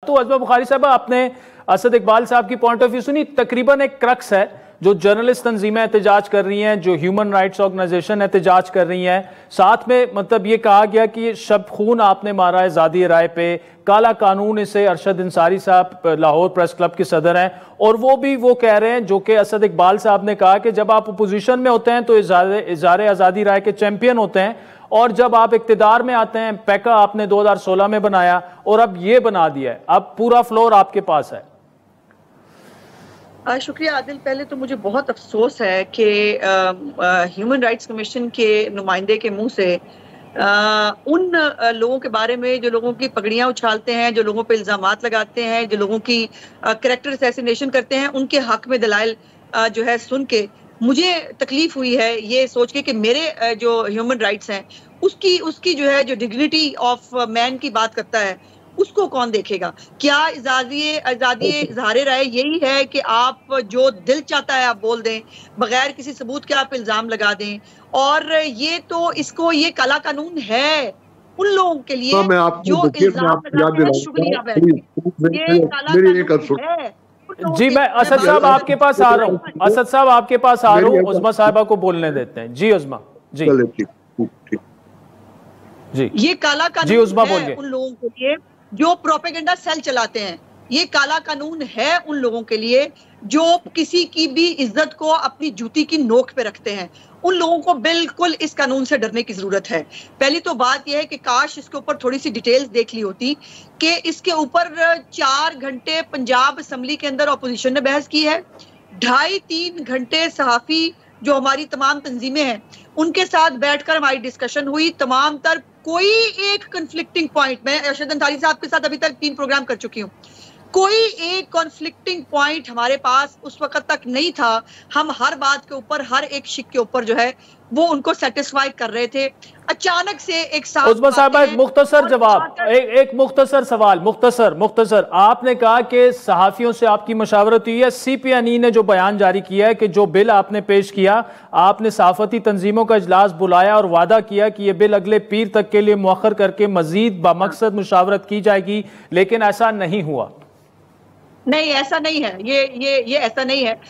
तो अज़मा बुखारी साहब, आपने असद इकबाल साहब की पॉइंट ऑफ व्यू सुनी। तकरीबन एक क्रक्स है, जो जर्नलिस्ट तंजीमें एहतजाज कर रही हैं, जो ह्यूमन राइट्स ऑर्गेनाइजेशन एहतजाज कर रही हैं, साथ में मतलब ये कहा गया कि ये शब खून आपने मारा है ज़ादी राय पे, काला कानून इसे अरशद अंसारी साहब लाहौर प्रेस क्लब के सदर हैं, और वो कह रहे हैं जो कि असद इकबाल साहब ने कहा कि जब आप अपोजिशन में होते हैं तो इज़हार आज़ादी राय के चैंपियन होते हैं, और जब आप इक्तिदार में आते हैं, पैका आपने 2016 में बनाया और अब ये बना दिया है। अब पूरा फ्लोर आपके पास है। शुक्रिया आदिल। पहले तो मुझे बहुत अफसोस है कि ह्यूमन राइट्स कमीशन के नुमाइंदे के मुंह से उन लोगों के बारे में जो लोगों की पगड़ियां उछालते हैं, जो लोगों पे इल्जामात लगाते हैं, जो लोगों की कैरेक्टर असैसिनेशन करते हैं, उनके हक में दलाइल जो है सुन के मुझे तकलीफ हुई है ये सोच के कि मेरे जो ह्यूमन राइट्स हैं उसकी जो है जो डिग्निटी ऑफ मैन की बात करता है उसको कौन देखेगा। क्या आजादी इज़हार राय यही है कि आप जो दिल चाहता है आप बोल दें, बगैर किसी सबूत के आप इल्जाम लगा दें? और ये तो ये काला कानून है उन लोगों के लिए जो इल्जाम लगाते हैं। शुक्रिया ये काला कानून है। जी, मैं असद साहब आपके पास आ रहा हूँ, असद साहब आपके पास आ रहा हूँ, उज़मा साहिबा को बोलने देते हैं। जी उज़मा, जी जी, ये काला कानून है उन लोगों के लिए जो प्रोपेगेंडा सेल चलाते हैं। ये काला कानून है उन लोगों के लिए जो किसी की भी इज्जत को अपनी जूती की नोक पे रखते हैं। उन लोगों को बिल्कुल इस कानून से डरने की जरूरत है। पहली तो बात यह है कि काश इसके ऊपर थोड़ी सी डिटेल्स देख ली होती कि इसके ऊपर 4 घंटे पंजाब असेंबली के अंदर ऑपोजिशन ने बहस की है, 2.5-3 घंटे सहाफी जो हमारी तमाम तंजीमें हैं उनके साथ बैठकर हमारी डिस्कशन हुई। तमाम तर कोई एक कन्फ्लिक्टिंग पॉइंट, मैं अरशद अंसारी साहब के साथ अभी तक 3 प्रोग्राम कर चुकी हूँ, कोई एक कॉन्फ्लिक्टिंग पॉइंट हमारे पास उस वक्त तक नहीं था। हम हर बात के ऊपर, हर एक शिक के ऊपर जो है वो उनको सेटिस्फाई कर रहे थे। अचानक से एक उज़मा साहब, एक मुख्तसर जवाब, एक मुख्तसर सवाल, मुख्तसर आपने कहा कि सहाफियों से आपकी मशावरत हुई है। CPNE ने जो बयान जारी किया है कि जो बिल आपने पेश किया, आपने सहाफती तंजीमों का इजलास बुलाया और वादा किया कि यह बिल अगले पीर तक के लिए मुअख्खर करके मजीद बामकसद मुशावरत की जाएगी, लेकिन ऐसा नहीं हुआ। नहीं, ऐसा नहीं है, ये ऐसा नहीं है।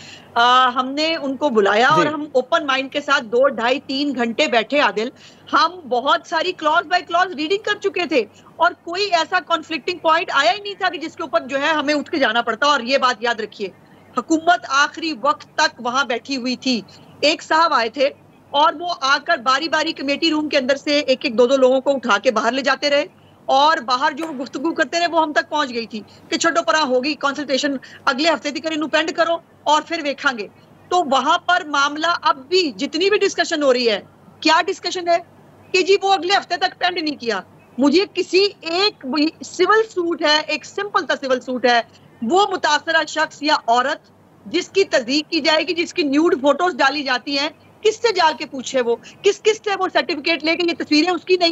हमने उनको बुलाया और हम ओपन माइंड के साथ 2-2.5-3 घंटे बैठे आदिल। हम बहुत सारी क्लॉज बाय क्लॉज रीडिंग कर चुके थे और कोई ऐसा कॉन्फ्लिक्टिंग पॉइंट आया ही नहीं था कि जिसके ऊपर जो है हमें उठ के जाना पड़ता। और ये बात याद रखिए, हुकूमत आखिरी वक्त तक वहां बैठी हुई थी। एक साहब आए थे और वो आकर बारी बारी कमेटी रूम के अंदर से एक 2-2 लोगों को उठा के बाहर ले जाते रहे और बाहर जो गुफ्तगू करते रहे वो हम तक पहुंच गई थी कि छोटो परा होगी कंसल्टेशन, अगले हफ्ते की करें पेंड करो और फिर देखेंगे। तो वहां पर मामला अब भी जितनी भी डिस्कशन हो रही है, क्या डिस्कशन है कि जी वो अगले हफ्ते तक पेंड नहीं किया। मुझे किसी एक सिविल सूट है, एक सिंपल सा सिविल सूट है, वो मुतासरा शख्स या औरत जिसकी तस्दीक की जाएगी, जिसकी न्यूड फोटोज डाली जाती हैं, किससे जाके पूछे वो किस से वो सर्टिफिकेट लेके ये तस्वीरें उसकी नहीं